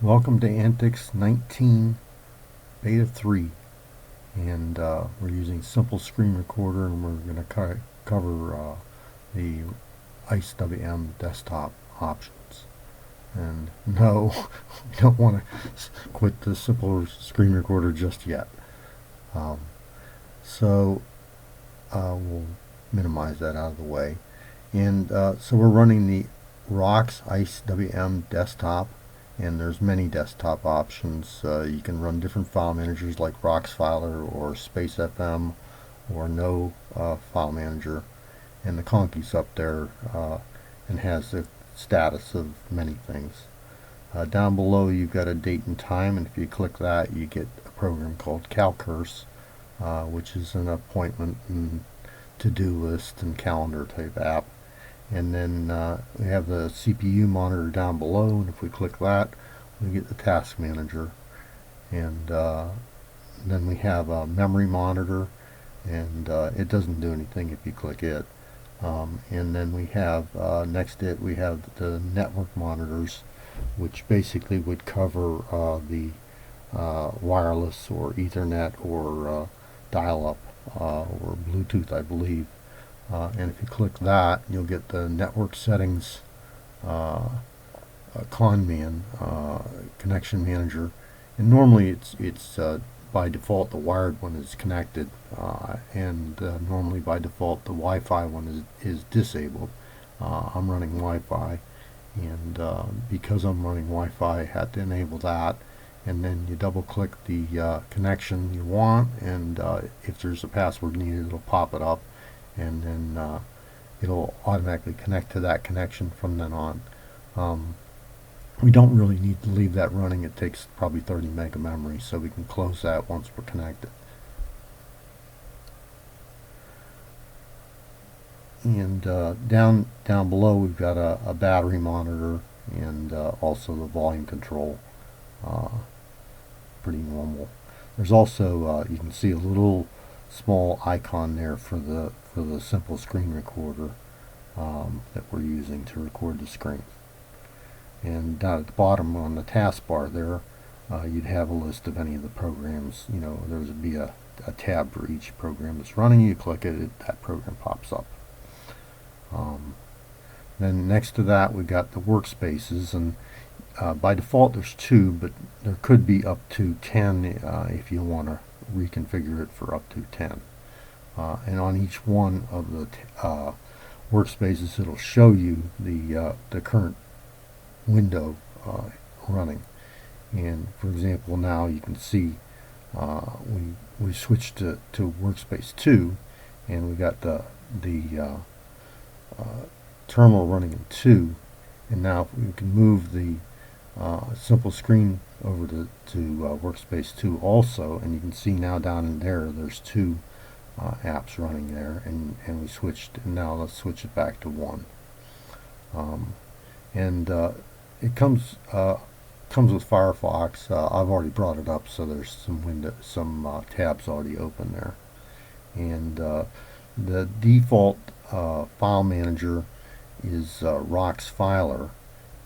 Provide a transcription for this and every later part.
Welcome to Antix 19 Beta 3, and we're using Simple Screen Recorder, and we're going to cover the IceWM desktop options. And no, we don't want to quit the Simple Screen Recorder just yet. Um, so we'll minimize that out of the way. And so we're running the ROX IceWM desktop, and there's many desktop options. You can run different file managers like RoxFiler or SpaceFM or no file manager, and the Conky's up there and has the status of many things. Down below you've got a date and time, and if you click that you get a program called CalCurse, which is an appointment and to-do list and calendar type app. And then we have the CPU monitor down below, and if we click that we get the task manager. And then we have a memory monitor, and it doesn't do anything if you click it. And then we have next to it we have the network monitors, which basically would cover the wireless or Ethernet or dial-up or Bluetooth, I believe. And if you click that, you'll get the network settings ConMan connection manager. And normally it's by default the wired one is connected, and normally by default the Wi-Fi one is disabled. I'm running Wi-Fi, and because I'm running Wi-Fi I had to enable that. And then you double click the connection you want, and if there's a password needed it'll pop it up, and then it'll automatically connect to that connection from then on. We don't really need to leave that running. It takes probably 30 meg of memory, so we can close that once we're connected. And down below we've got a battery monitor, and also the volume control. Uh, Pretty normal. There's also you can see a little small icon there for the simple screen recorder that we're using to record the screen. And down at the bottom on the taskbar there, you'd have a list of any of the programs. You know, there would be a tab for each program that's running. You click it, that program pops up. Then next to that we got the workspaces, and by default there's 2, but there could be up to 10 if you want to reconfigure it for up to 10. And on each one of the workspaces it'll show you the current window running. And for example, now you can see we switched to workspace 2, and we got the terminal running in 2. And now if we can move the simple screen over to workspace 2 also, and you can see now down in there's 2 apps running there, and we switched, and now let's switch it back to 1. And it comes with Firefox. I've already brought it up, so there's some tabs already open there. And the default file manager is RoxFiler,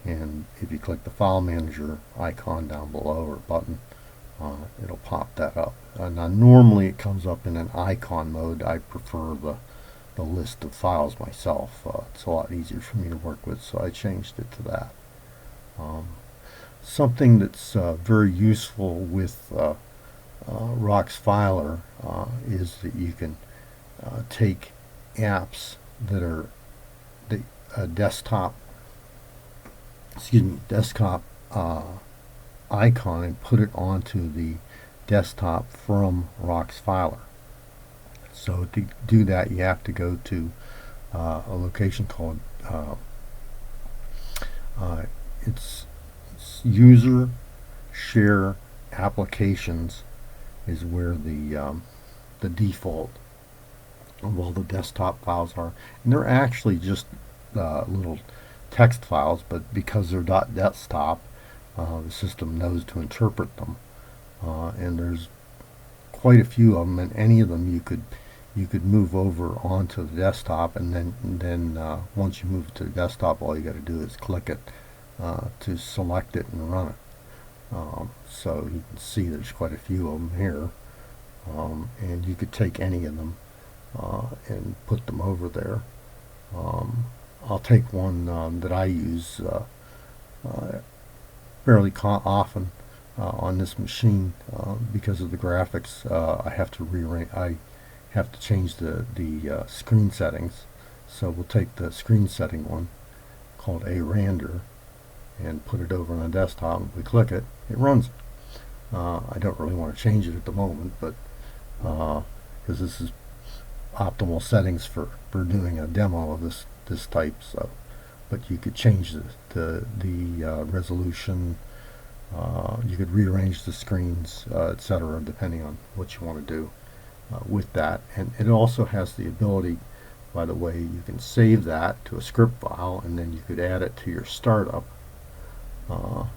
and if you click the file manager icon down below, or button, it'll pop that up. Now normally it comes up in an icon mode. I prefer the list of files myself. It's a lot easier for me to work with, so I changed it to that. Something that's very useful with RoxFiler is that you can take apps that are the desktop icon and put it onto the desktop from RoxFiler. So to do that you have to go to a location called it's user share applications is where the default of all the desktop files are, and they're actually just little text files, but because they're .desktop, the system knows to interpret them, and there's quite a few of them, and any of them you could move over onto the desktop, and then once you move it to the desktop all you got to do is click it to select it and run it. So you can see there's quite a few of them here, and you could take any of them and put them over there. I'll take one that I use fairly often on this machine because of the graphics. I have to rearrange. I have to change the screen settings. So we'll take the screen setting one called ARander and put it over on the desktop. If we click it, it runs. I don't really want to change it at the moment, but because this is optimal settings for doing a demo of this type. So, but you could change the resolution. You could rearrange the screens, etc., depending on what you want to do with that. And it also has the ability, by the way, you can save that to a script file, and then you could add it to your startup. You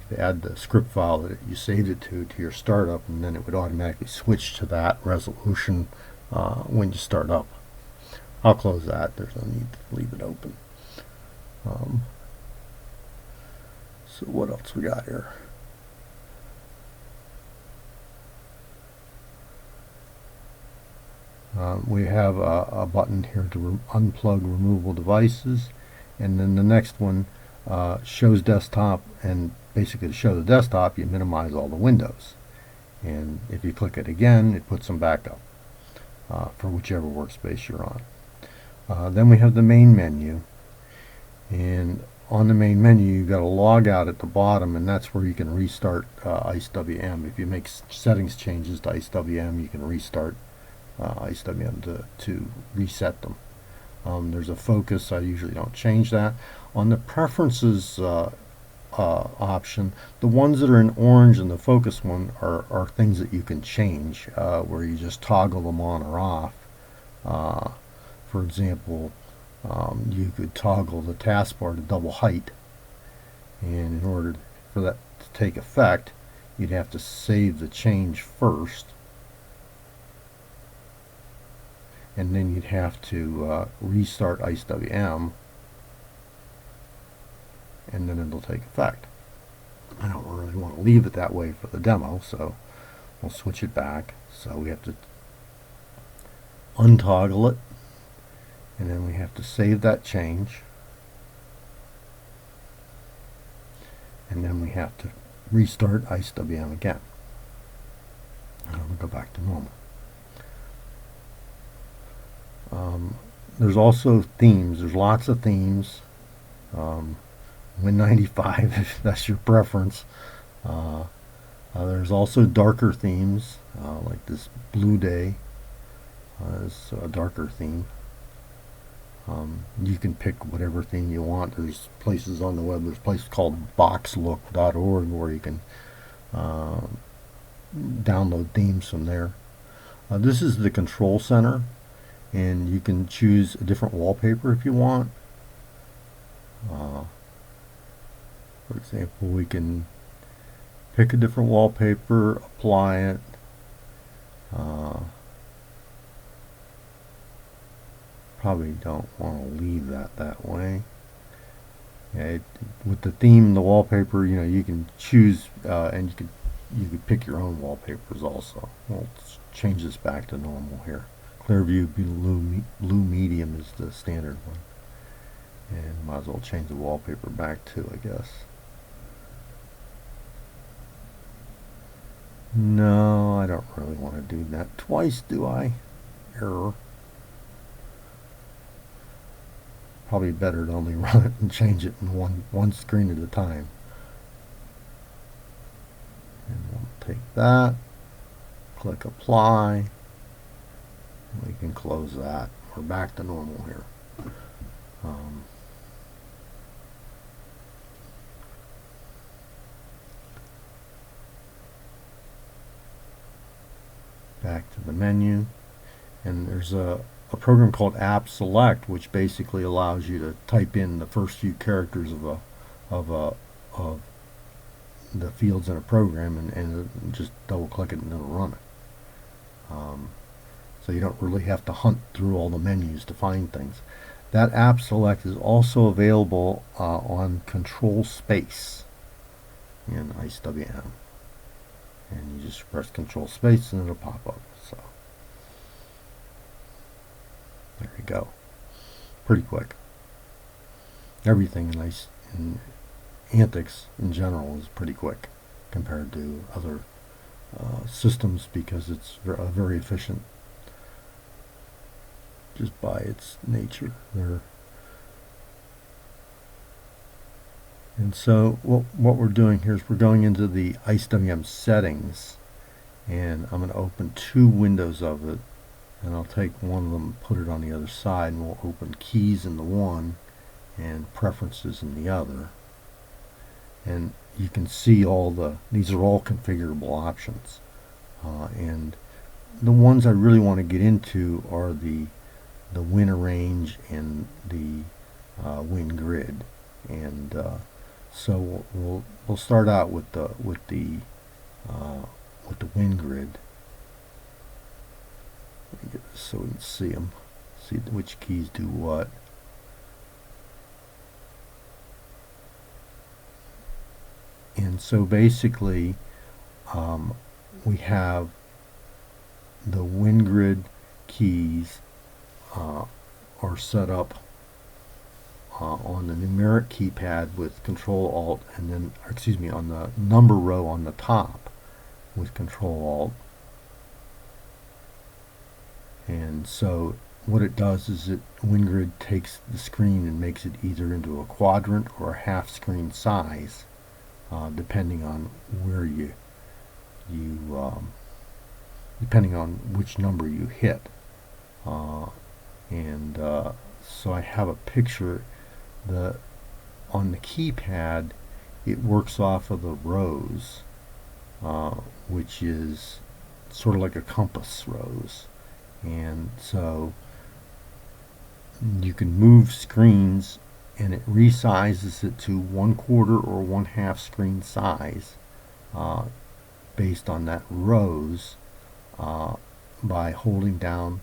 could add the script file that you saved it to your startup, and then it would automatically switch to that resolution when you start up. I'll close that. There's no need to leave it open. So what else we got here? We have a button here to unplug removable devices, and then the next one shows desktop, and basically to show the desktop you minimize all the windows, and if you click it again it puts them back up for whichever workspace you're on. Then we have the main menu, and on the main menu you've got a log out at the bottom, and that's where you can restart IceWM. If you make settings changes to IceWM, you can restart IceWM to reset them. There's a focus. I usually don't change that. On the preferences option, the ones that are in orange and the focus one are things that you can change, where you just toggle them on or off. For example, you could toggle the taskbar to double height, and in order for that to take effect, you'd have to save the change first, and then you'd have to restart IceWM, and then it'll take effect. I don't really want to leave it that way for the demo, so we'll switch it back. So we have to untoggle it, and then we have to save that change, and then we have to restart IceWM again. And we'll go back to normal. There's also themes. There's lots of themes. Win95 if that's your preference. There's also darker themes, like this Blue Day is a darker theme. You can pick whatever theme you want. There's places on the web. There's a place called boxlook.org where you can download themes from there. This is the control center, and you can choose a different wallpaper if you want. For example, we can pick a different wallpaper, apply it. Probably don't want to leave that way. Yeah, with the theme, the wallpaper, you can choose, and you could pick your own wallpapers also. We'll change this back to normal here. Clearview blue medium is the standard one, and might as well change the wallpaper back too, I guess. No, I don't really want to do that twice, do I? Error. Probably better to only run it and change it in one screen at a time. And we'll take that, click apply, and we can close that. We're back to normal here. Back to the menu, and there's a program called App Select, which basically allows you to type in the first few characters of the fields in a program, and just double click it and it'll run it. So you don't really have to hunt through all the menus to find things. That App Select is also available on Control Space. in IceWM. And you just press Control Space and it'll pop up. So there you go. Pretty quick. Everything in Antix in general is pretty quick compared to other systems because it's very efficient just by its nature. And so what we're doing here is we're going into the IceWM settings, and I'm going to open two windows of it, and I'll take one of them, put it on the other side, and we'll open keys in the one and preferences in the other. And you can see these are all configurable options. And the ones I really want to get into are the WinArrange and the WinGrid. And so we'll start out with the WinGrid. Let me get this so we can see them, see which keys do what. And so basically, we have the WinGrid keys are set up on the numeric keypad with Control Alt, and then, excuse me, on the number row on the top with Control Alt. And so what it does is WinGrid takes the screen and makes it either into a quadrant or a half screen size, depending on where depending on which number you hit. So I have a picture. On the keypad, it works off of the rows, which is sort of like a compass rose. And so you can move screens, and it resizes it to 1/4 or 1/2 screen size based on that rows by holding down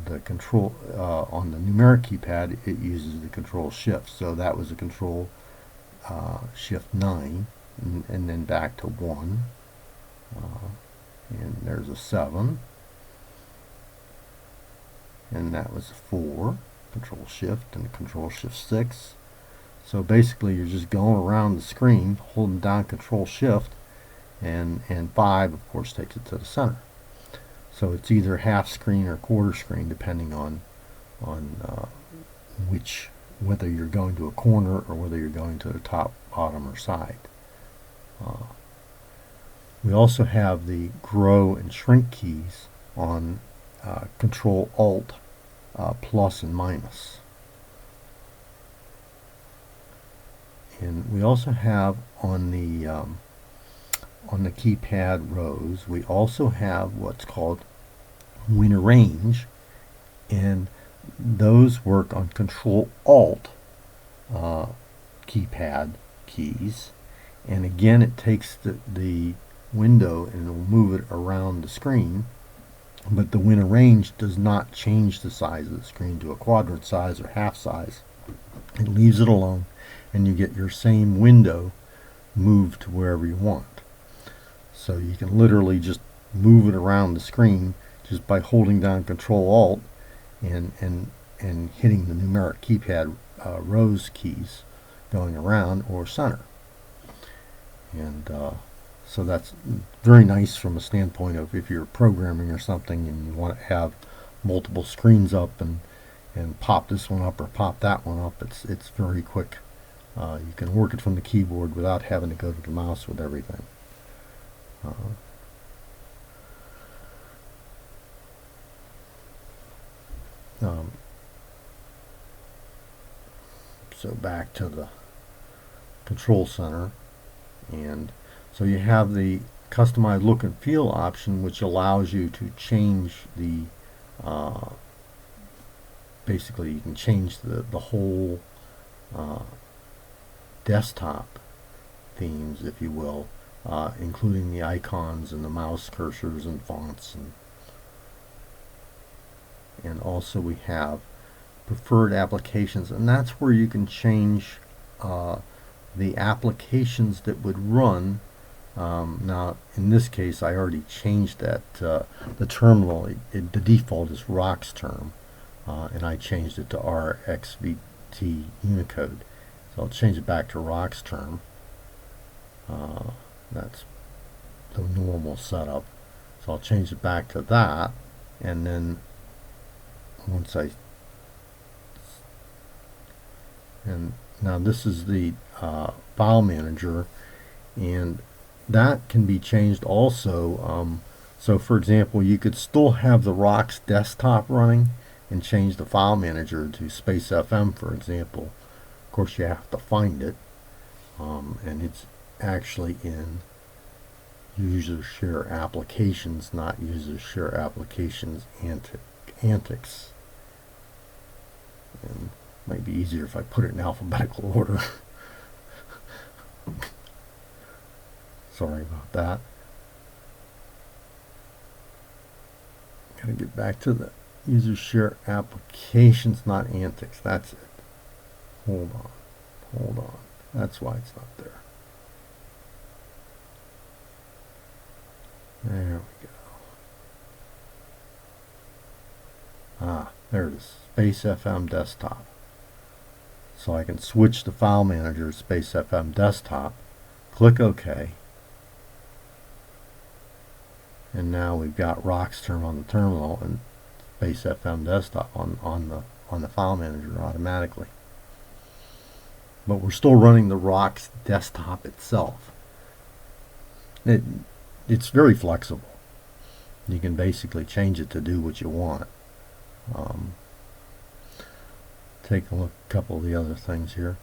the control on the numeric keypad. It uses the Control Shift, so that was a Control Shift 9, and then back to 1, and there's a 7, and that was a 4, Control Shift, and Control Shift 6. So basically you're just going around the screen holding down Control Shift, and 5 of course takes it to the center. So it's either half screen or quarter screen, depending on whether you're going to a corner or whether you're going to the top, bottom, or side. We also have the grow and shrink keys on Control Alt plus and minus. And we also have on the keypad rows, we also have what's called WinArrange, and those work on Control Alt keypad keys, and again it takes the window and it will move it around the screen, but the WinArrange does not change the size of the screen to a quadrant size or half size. It leaves it alone, and you get your same window moved to wherever you want. So you can literally just move it around the screen just by holding down Control Alt and hitting the numeric keypad rows keys going around or center. And so that's very nice from a standpoint of if you're programming or something and you want to have multiple screens up and pop this one up or pop that one up. It's very quick. You can work it from the keyboard without having to go to the mouse with everything. So back to the control center, and so you have the customize look and feel option, which allows you to change the basically you can change the whole desktop themes, if you will, including the icons and the mouse cursors and fonts, and also we have preferred applications, and that's where you can change the applications that would run. Now, in this case, I already changed that. The terminal, the default is RoxTerm, and I changed it to RxVT Unicode. So I'll change it back to RoxTerm. That's the normal setup. So I'll change it back to that, and then once and now this is the file manager, and that can be changed also. So for example, you could still have the Rox desktop running and change the file manager to SpaceFM, for example. Of course, you have to find it, and it's actually in user share applications, not user share applications antics. And it might be easier if I put it in alphabetical order. Sorry about that. Gotta get back to the user share applications, not antics. That's it. Hold on. That's why it's not there. There we go. There it is. SpaceFM Desktop. So I can switch the file manager to SpaceFM Desktop, click OK, and now we've got RoxTerm on the terminal and SpaceFM Desktop on the file manager automatically. But we're still running the Rox desktop itself. It's very flexible. You can basically change it to do what you want. Take a look at a couple of the other things here.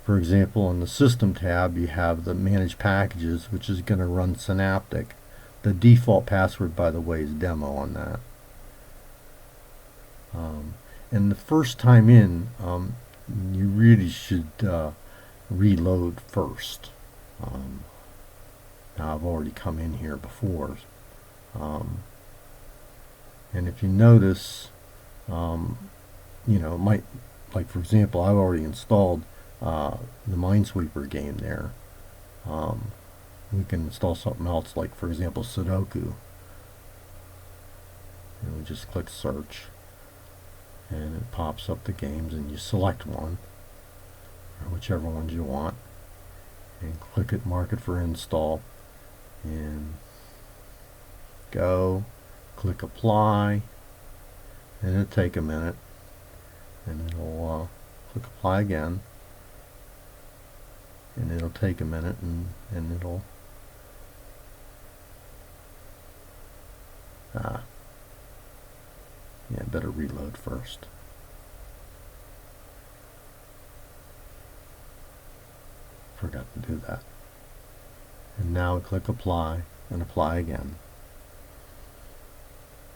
For example, on the System tab, you have the Manage Packages, which is going to run Synaptic. The default password, by the way, is demo on that. And the first time in, you really should reload first. Now I've already come in here before, and if you notice, like for example, I've already installed the Minesweeper game there. We can install something else, like for example Sudoku, and we just click search, and it pops up the games, and you select one, or whichever ones you want, and click it, mark it for install, and go, click apply, and it'll take a minute, and it'll click apply again, and it'll take a minute, and it'll yeah, better reload first. Forgot to do that. And now we click apply and apply again.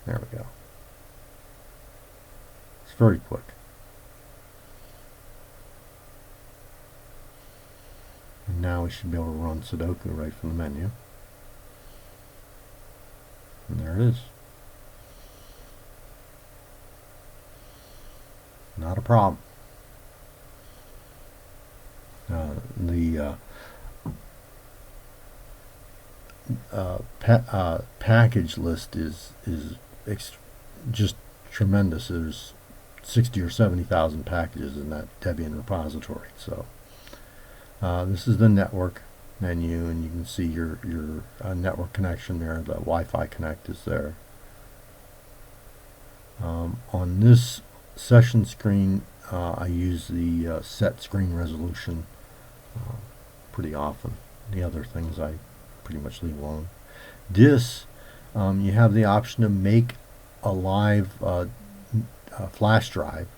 There we go. It's very quick. And now we should be able to run Sudoku right from the menu. And there it is. Not a problem. The package list is just tremendous. There's 60 or 70,000 packages in that Debian repository. So this is the network menu, and you can see your network connection there. The Wi-Fi connect is there. On this session screen, I use the set screen resolution pretty often. The other things I pretty much leave alone. This, you have the option to make a live flash drive,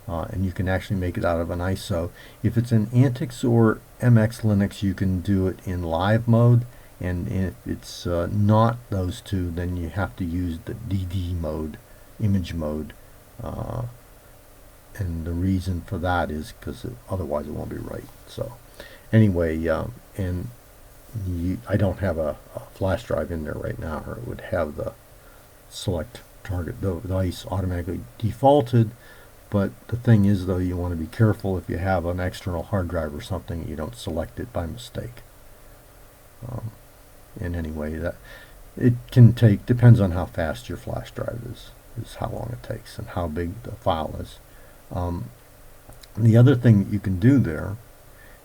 and you can actually make it out of an ISO. If it's in Antix or MX Linux, you can do it in live mode, and if it's not those two, then you have to use the DD mode, image mode, and the reason for that is because otherwise it won't be right. So anyway, and I don't have a flash drive in there right now, or it would have the select target device automatically defaulted, But the thing is, though, you want to be careful if you have an external hard drive or something, you don't select it by mistake. In any way, that it can take, depends on how fast your flash drive is how long it takes and how big the file is. The other thing that you can do there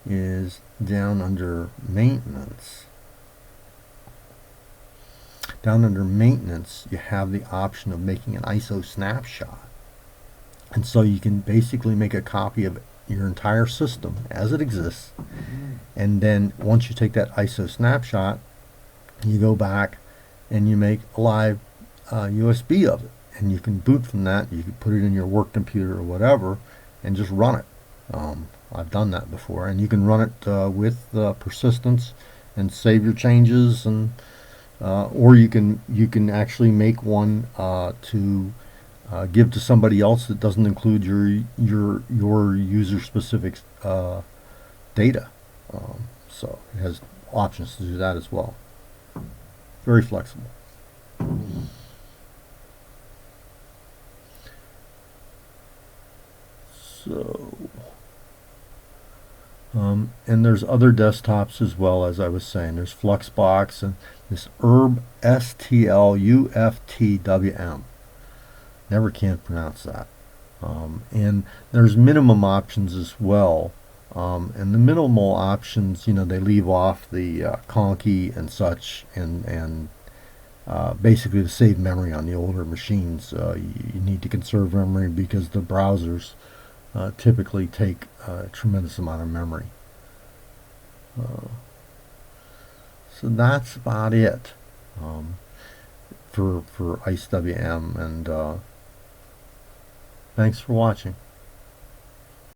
is down under maintenance. Down under maintenance, you have the option of making an ISO snapshot. And so you can basically make a copy of your entire system as it exists. And then once you take that ISO snapshot, you go back and you make a live USB of it. And you can boot from that. You can put it in your work computer or whatever and just run it. I've done that before. And you can run it with persistence and save your changes, and or you can actually make one to give to somebody else that doesn't include your user specific data. So it has options to do that as well. Very flexible. So, and there's other desktops as well, as I was saying. There's Fluxbox and this Herb STLUFTWM. Never can pronounce that. And there's minimum options as well. And the minimal options, you know, they leave off the conky and such, and basically to save memory on the older machines, you need to conserve memory because the browsers typically take a tremendous amount of memory. So that's about it for IceWM, and thanks for watching.